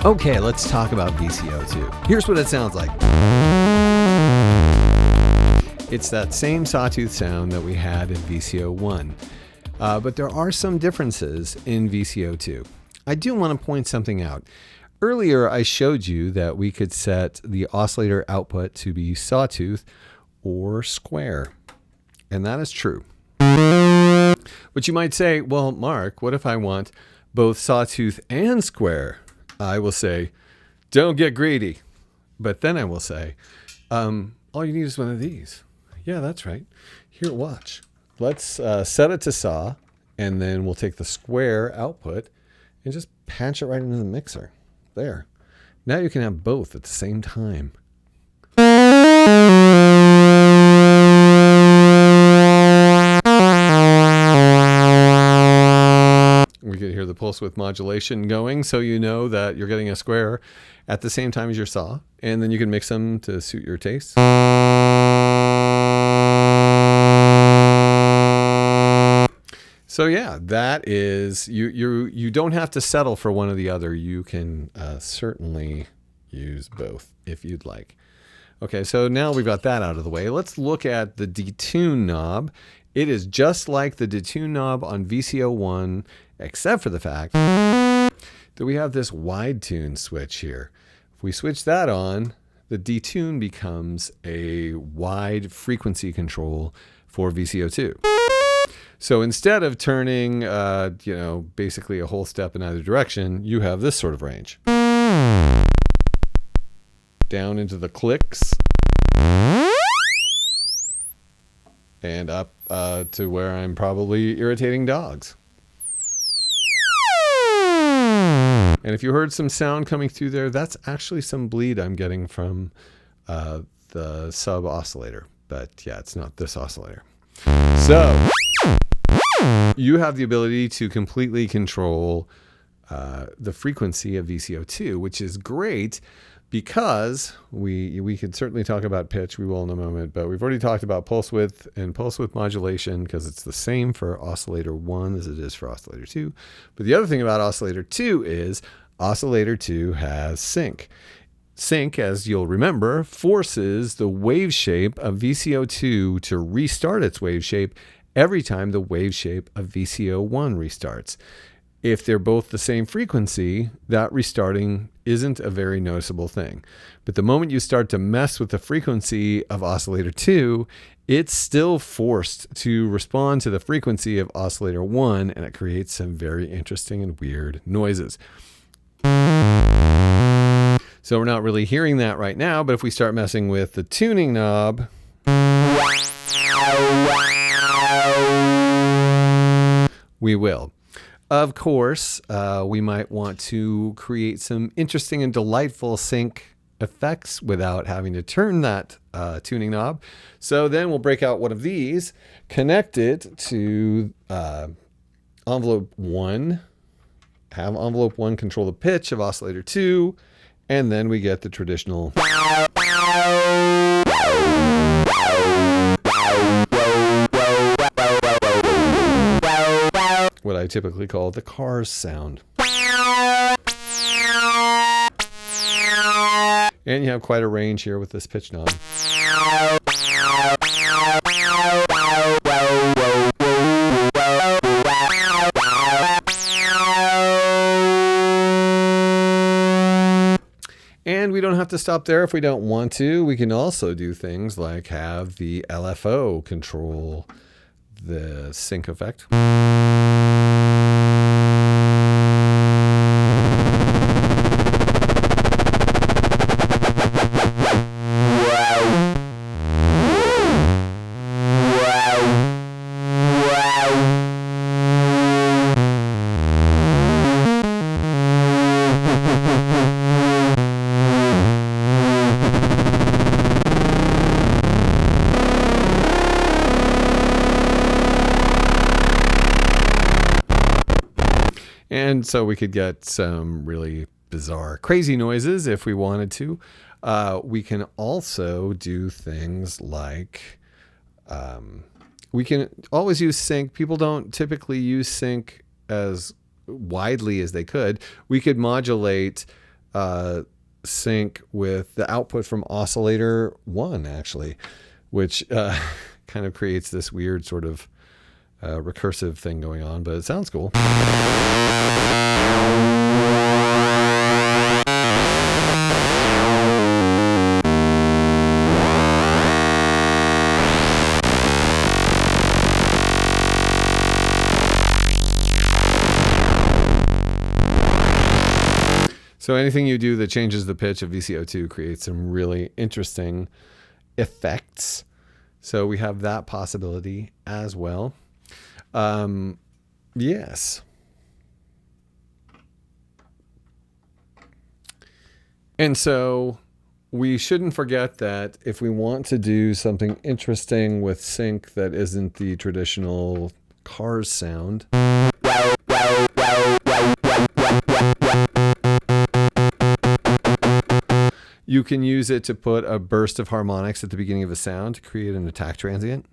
Okay, let's talk about VCO2. Here's what it sounds like. It's that same sawtooth sound that we had in VCO1, but there are some differences in VCO2. I do want to point something out. Earlier, I showed you that we could set the oscillator output to be sawtooth or square, and that is true. But you might say, well, Mark, what if I want both sawtooth and square? I will say, don't get greedy. But then I will say, all you need is one of these. Yeah, that's right. Here, watch. Let's set it to saw, and then we'll take the square output and just patch it right into the mixer. There. Now you can have both at the same time. We can hear the pulse width modulation going, so you know that you're getting a square at the same time as your saw, and then you can mix them to suit your taste. So yeah, that is, you don't have to settle for one or the other. You can certainly use both if you'd like. Okay, so now we've got that out of the way. Let's look at the detune knob. It is just like the detune knob on VCO1, except for the fact that we have this wide tune switch here. If we switch that on, the detune becomes a wide frequency control for VCO2. So instead of turning, basically a whole step in either direction, you have this sort of range. Down into the clicks. And up to where I'm probably irritating dogs. And if you heard some sound coming through there, that's actually some bleed I'm getting from the sub oscillator. But yeah, it's not this oscillator. So you have the ability to completely control the frequency of VCO2, which is great because we could certainly talk about pitch. We will in a moment, but we've already talked about pulse width and pulse width modulation because it's the same for oscillator 1 as it is for oscillator 2. But the other thing about oscillator 2 is oscillator 2 has sync. Sync, as you'll remember, forces the wave shape of VCO2 to restart its wave shape every time the wave shape of VCO1 restarts. If they're both the same frequency, that restarting isn't a very noticeable thing. But the moment you start to mess with the frequency of oscillator 2, it's still forced to respond to the frequency of oscillator 1, and it creates some very interesting and weird noises. So we're not really hearing that right now, but if we start messing with the tuning knob, we will. Of course, we might want to create some interesting and delightful sync effects without having to turn that tuning knob. So then we'll break out one of these, connect it to envelope 1, have envelope 1 control the pitch of oscillator 2, and then we get the traditional what I typically call the Cars sound. And you have quite a range here with this pitch knob. And we don't have to stop there if we don't want to. We can also do things like have the LFO control the sync effect. And so we could get some really bizarre, crazy noises if we wanted to. We can also do things like we can always use sync. People don't typically use sync as widely as they could. We could modulate sync with the output from oscillator 1, actually, which kind of creates this weird sort of recursive thing going on, but it sounds cool. So anything you do that changes the pitch of VCO2 creates some really interesting effects. So we have that possibility as well. Yes. And so we shouldn't forget that if we want to do something interesting with sync that isn't the traditional Cars sound, you can use it to put a burst of harmonics at the beginning of a sound to create an attack transient.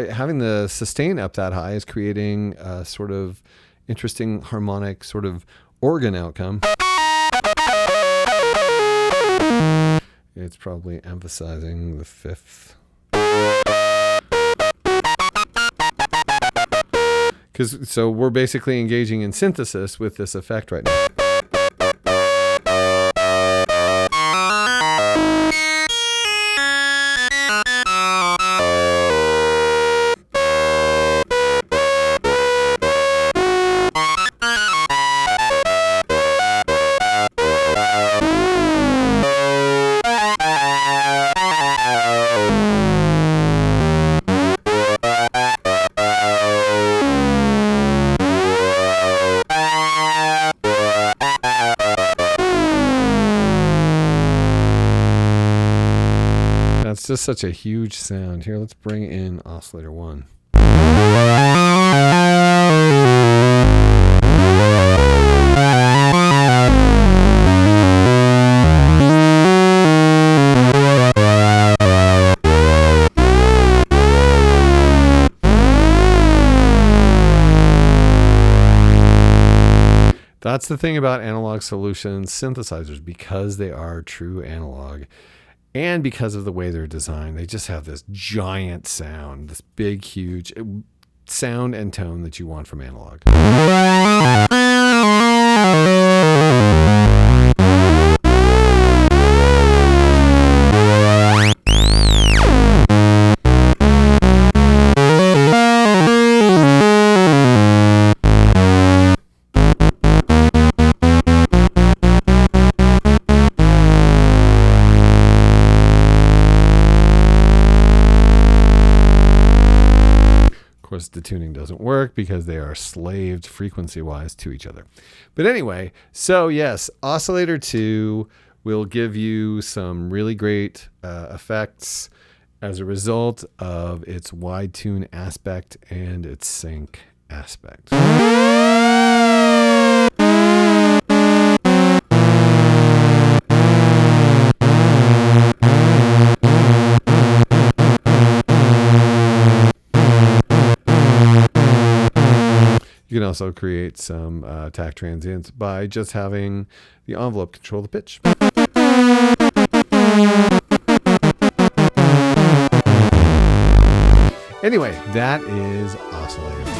Having the sustain up that high is creating a sort of interesting harmonic sort of organ outcome. It's probably emphasizing the fifth. So we're basically engaging in synthesis with this effect right now. That's just such a huge sound. Here, let's bring in oscillator 1. That's the thing about Analogue Solutions synthesizers, because they are true analog. And because of the way they're designed, they just have this giant sound, this big, huge sound and tone that you want from analog. Of course, detuning doesn't work because they are slaved frequency-wise to each other. But anyway, so yes, oscillator 2 will give you some really great effects as a result of its wide tune aspect and its sync aspect. You can also create some attack transients by just having the envelope control the pitch. Anyway, that is oscillator.